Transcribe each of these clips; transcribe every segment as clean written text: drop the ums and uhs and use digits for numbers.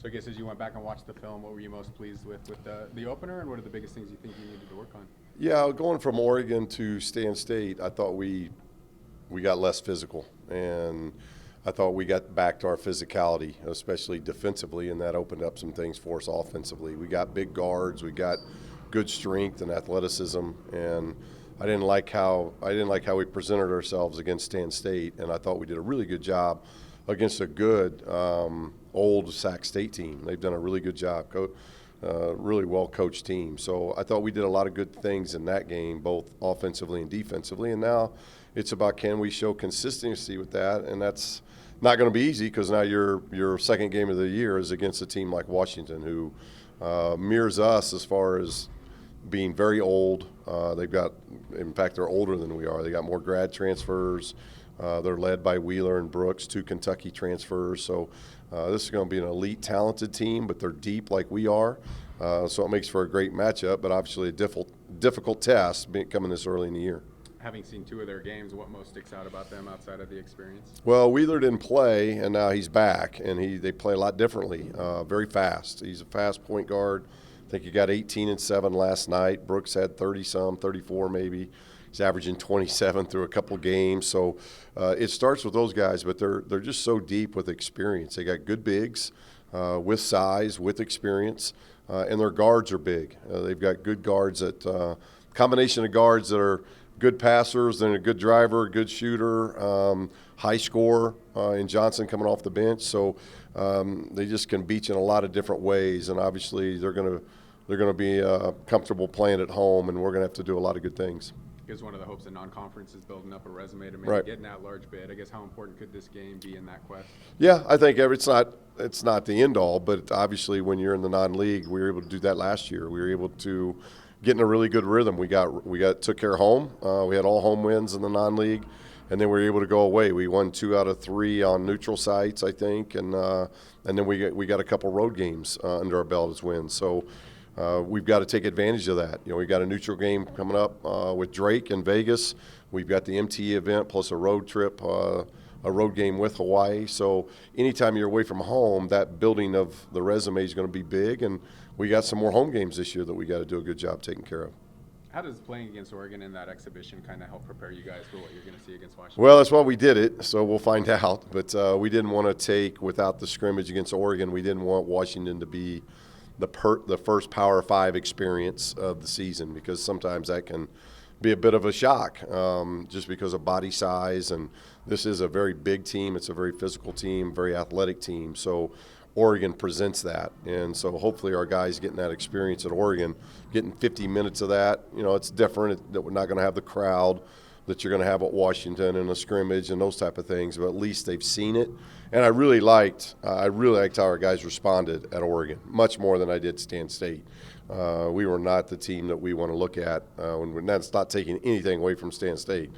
So I guess as you went back and watched the film, what were you most pleased with the opener, and what are the biggest things you think you needed to work on? Yeah, going from Oregon to Stan State, I thought we got less physical, and I thought we got back to our physicality, especially defensively, and that opened up some things for us offensively. We got big guards, we got good strength and athleticism, and I didn't like how we presented ourselves against Stan State, and I thought we did a really good job against a good old Sac State team. They've done a really good job, really well-coached team. So I thought we did a lot of good things in that game, both offensively and defensively, and now it's about can we show consistency with that, and that's not going to be easy because now your second game of the year is against a team like Washington who mirrors us as far as being very old. In fact, they're older than we are. They got more grad transfers. They're led by Wheeler and Brooks, two Kentucky transfers. So this is going to be an elite, talented team, but they're deep like we are. So it makes for a great matchup, but obviously a difficult test coming this early in the year. Having seen two of their games, what most sticks out about them outside of the experience? Well, Wheeler didn't play, and now he's back, and they play a lot differently, very fast. He's a fast point guard. I think he got 18 and 7 last night. Brooks had 30-some, 34 maybe. He's averaging 27 through a couple games. So it starts with those guys, but they're just so deep with experience. They got good bigs with size, with experience, and their guards are big. They've got good guards combination of guards that are good passers, then a good driver, good shooter, high scorer in Johnson coming off the bench. So they just can beat you in a lot of different ways, and obviously they're going to be comfortable playing at home, and we're going to have to do a lot of good things. Because one of the hopes of non-conference is building up a resume to maybe get in that large bid. I guess how important could this game be in that quest? Yeah, I think it's not the end all, but obviously when you're in the non-league, we were able to do that last year. We were able to get in a really good rhythm. We took care of home. We had all home wins in the non-league, and then we were able to go away. We won 2 out of 3 on neutral sites, I think, and then we got a couple road games under our belt as wins. So. We've got to take advantage of that. We've got a neutral game coming up with Drake in Vegas. We've got the MTE event plus a road trip, a road game with Hawaii. So anytime you're away from home, that building of the resume is going to be big. And we got some more home games this year that we got to do a good job taking care of. How does playing against Oregon in that exhibition kind of help prepare you guys for what you're going to see against Washington? Well, that's why we did it, so we'll find out. But we didn't want to take, without the scrimmage against Oregon, we didn't want Washington to be the first Power 5 experience of the season, because sometimes that can be a bit of a shock just because of body size. And this is a very big team. It's a very physical team, very athletic team. So Oregon presents that. And so hopefully our guys getting that experience at Oregon, getting 50 minutes of that, it's different. That we're not going to have the crowd that you're going to have at Washington and a scrimmage and those type of things, but at least they've seen it. And I really liked how our guys responded at Oregon, much more than I did Stan State. We were not the team that we want to look at. That's not taking anything away from Stan State,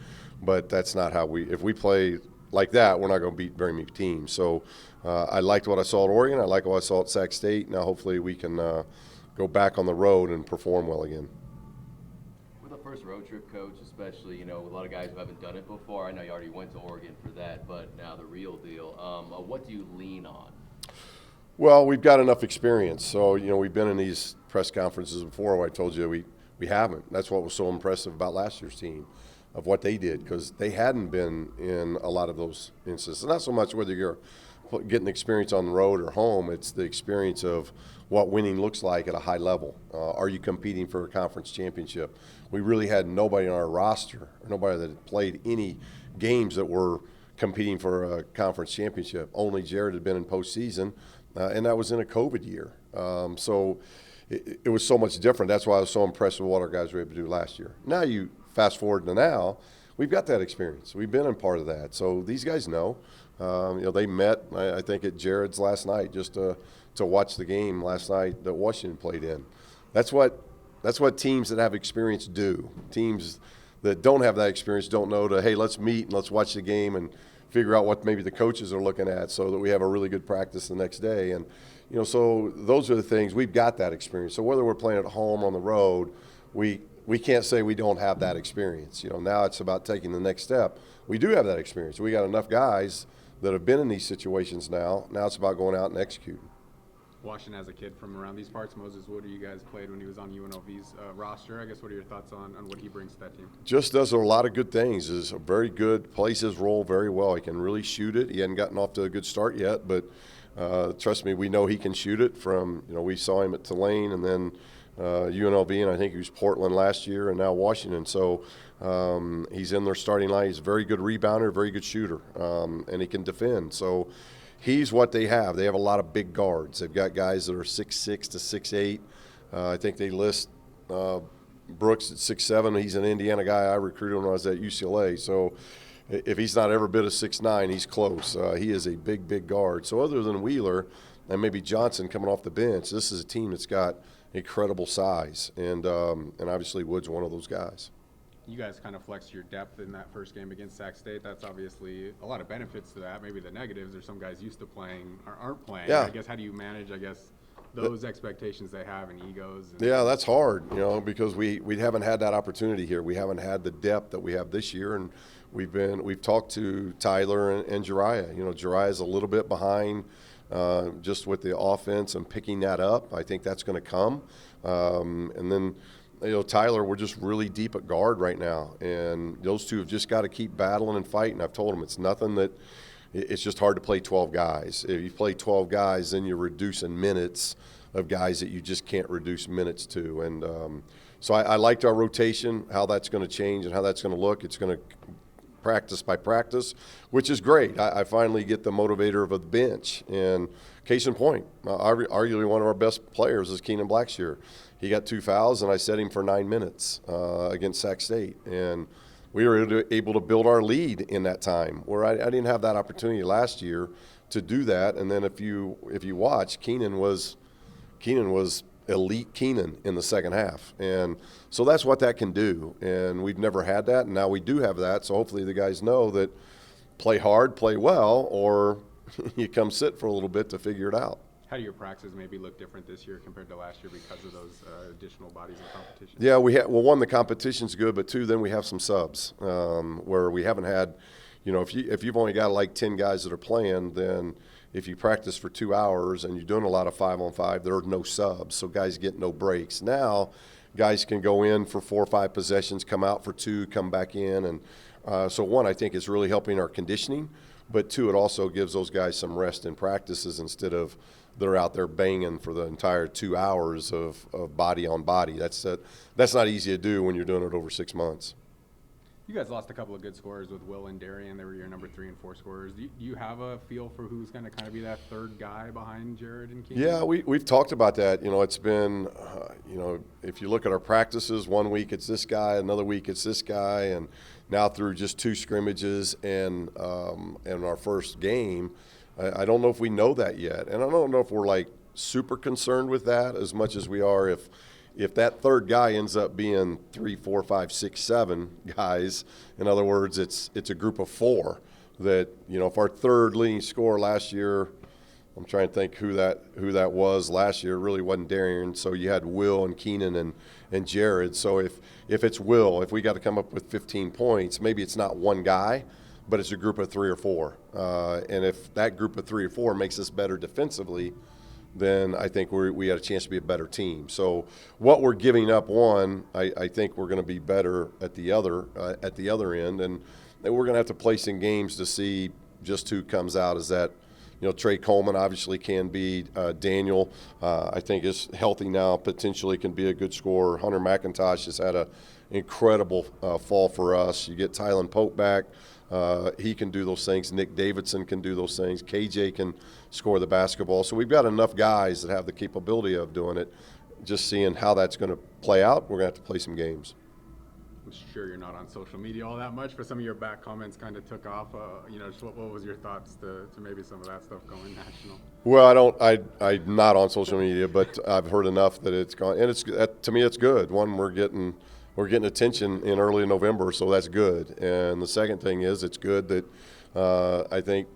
but that's not how if we play like that, we're not going to beat very many teams. So I liked what I saw at Oregon. I like what I saw at Sac State. Now hopefully we can go back on the road and perform well again. First road trip, Coach, especially, a lot of guys who haven't done it before. I know you already went to Oregon for that, but now the real deal. What do you lean on? Well, we've got enough experience. So, we've been in these press conferences before where I told you we haven't. That's what was so impressive about last year's team, of what they did, because they hadn't been in a lot of those instances. Not so much whether you're getting experience on the road or home, it's the experience of what winning looks like at a high level. Are you competing for a conference championship? We really had nobody on our roster, nobody that had played any games that were competing for a conference championship. Only Jared had been in postseason, and that was in a COVID year. So it was so much different. That's why I was so impressed with what our guys were able to do last year. Now you fast forward to now, we've got that experience. We've been in part of that. So these guys know. They met, I think, at Jared's last night just to watch the game last night that Washington played in. That's what teams that have experience do. Teams that don't have that experience don't know hey, let's meet and let's watch the game and figure out what maybe the coaches are looking at so that we have a really good practice the next day. And, so those are the things. We've got that experience. So whether we're playing at home or on the road, we can't say we don't have that experience. Now it's about taking the next step. We do have that experience. We got enough guys that have been in these situations now. Now it's about going out and executing. Washington as a kid from around these parts. Moses Wood, you guys played when he was on UNLV's roster. I guess what are your thoughts on what he brings to that team? Just does a lot of good things. Is a very good, plays his role very well. He can really shoot it. He hadn't gotten off to a good start yet, but trust me, we know he can shoot it. From we saw him at Tulane and then UNLV, and I think he was Portland last year, and now Washington. So he's in their starting line. He's a very good rebounder, very good shooter, and he can defend. So he's what they have. They have a lot of big guards. They've got guys that are 6'6" to 6'8". I think they list Brooks at 6'7". He's an Indiana guy. I recruited when I was at UCLA. So if he's not ever been a 6'9", he's close. He is a big, big guard. So other than Wheeler and maybe Johnson coming off the bench, this is a team that's got incredible size. And obviously Wood's one of those guys. You guys kind of flexed your depth in that first game against Sac State. That's obviously a lot of benefits to that. Maybe the negatives are some guys used to playing or aren't playing. Yeah. I guess how do you manage, those expectations they have and egos? Yeah, that's hard, because we haven't had that opportunity here. We haven't had the depth that we have this year, and we've talked to Tyler and Jariah. Jariah's a little bit behind just with the offense and picking that up. I think that's going to come. And then Tyler, we're just really deep at guard right now, and those two have just got to keep battling and fighting. I've told them it's nothing that it's just hard to play 12 guys. If you play 12 guys, then you're reducing minutes of guys that you just can't reduce minutes to. And so I liked our rotation, how that's going to change and how that's going to look. It's going to practice by practice, which is great. I finally get the motivator of the bench. And case in point, arguably one of our best players is Keenan Blackshear. He got 2 fouls, and I set him for 9 minutes against Sac State. And we were able to build our lead in that time, where I didn't have that opportunity last year to do that. And then if you watch, Keenan was elite Keenan in the second half. And so that's what that can do. And we've never had that, and now we do have that. So hopefully the guys know that play hard, play well, or you come sit for a little bit to figure it out. How do your practices maybe look different this year compared to last year because of those additional bodies in competition? Yeah, one, the competition's good, but two, then we have some subs where we haven't had, if you've only got like 10 guys that are playing, then if you practice for 2 hours and you're doing a lot of 5-on-5, there are no subs, so guys get no breaks. Now, guys can go in for 4 or 5 possessions, come out for 2, come back in, and so one, I think it's really helping our conditioning, but two, it also gives those guys some rest in practices instead of they're out there banging for the entire 2 hours of body on body. That's not easy to do when you're doing it over 6 months. You guys lost a couple of good scorers with Will and Darian. They were your number 3 and 4 scorers. Do you have a feel for who's going to kind of be that third guy behind Jared and Keenan? Yeah, we've talked about that. It's been, if you look at our practices, one week it's this guy, another week it's this guy, and now through just 2 scrimmages and our first game, I don't know if we know that yet. And I don't know if we're like super concerned with that as much as we are if that third guy ends up being 3, 4, 5, 6, 7 guys. In other words, it's a group of 4 that, if our third leading scorer last year, I'm trying to think who that was last year, it really wasn't Darian. So you had Will and Keenan and Jared. So if it's Will, if we got to come up with 15 points, maybe it's not one guy, but it's a group of 3 or 4. And if that group of 3 or 4 makes us better defensively, then I think we had a chance to be a better team. So what we're giving up one, I think we're going to be better at the other end, and we're going to have to play some games to see just who comes out as that. Trey Coleman obviously can be. Daniel, I think, is healthy now, potentially can be a good scorer. Hunter McIntosh has had an incredible fall for us. You get Tylen Pope back. He can do those things. Nick Davidson can do those things. KJ can score the basketball. So we've got enough guys that have the capability of doing it. Just seeing how that's going to play out, we're going to have to play some games. I'm sure you're not on social media all that much, but some of your back comments kind of took off. Just what was your thoughts to maybe some of that stuff going national? Well, I'm not on social media, but I've heard enough that it's gone, and to me it's good. One, we're getting attention in early November, so that's good. And the second thing is it's good that I think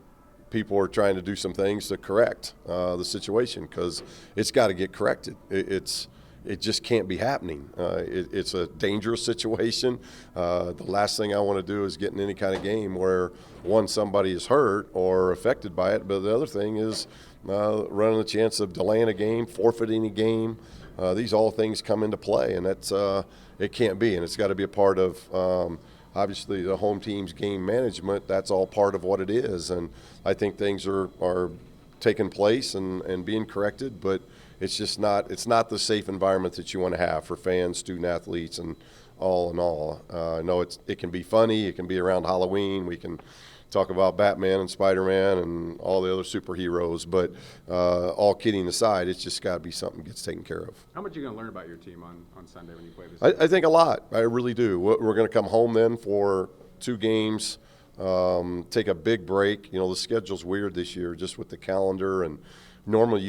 people are trying to do some things to correct the situation, because it's got to get corrected. It's it just can't be happening. It's a dangerous situation. The last thing I want to do is get in any kind of game where, one, somebody is hurt or affected by it, but the other thing is running the chance of delaying a game, forfeiting a game. These all things come into play, and that's it can't be, and it's got to be a part of obviously the home team's game management. That's all part of what it is, and I think things are taking place and being corrected, but it's just not the safe environment that you want to have for fans, student athletes, and all in all. I know it can be funny. It can be around Halloween. We can talk about Batman and Spider-Man and all the other superheroes, but all kidding aside, it's just got to be something that gets taken care of. How much are you going to learn about your team on Sunday when you play this? I think a lot. I really do. We're going to come home then for 2 games, take a big break. You know, the schedule's weird this year just with the calendar, and normally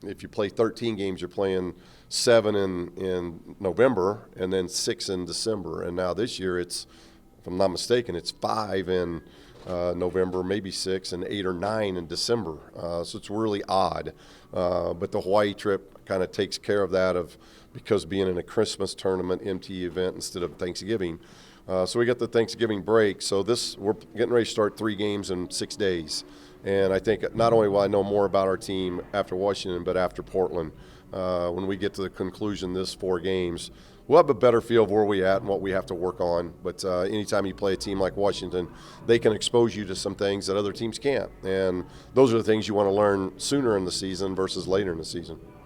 if you play 13 games, you're playing 7 in November and then 6 in December. And now this year if I'm not mistaken, it's 5 in November, maybe 6, and 8 or 9 in December. So it's really odd. But the Hawaii trip kind of takes care of that because being in a Christmas tournament MT event instead of Thanksgiving. So we got the Thanksgiving break. So we're getting ready to start 3 games in 6 days. And I think not only will I know more about our team after Washington, but after Portland. When we get to the conclusion of this 4 games, we'll have a better feel of where we're at and what we have to work on. But anytime you play a team like Washington, they can expose you to some things that other teams can't. And those are the things you want to learn sooner in the season versus later in the season.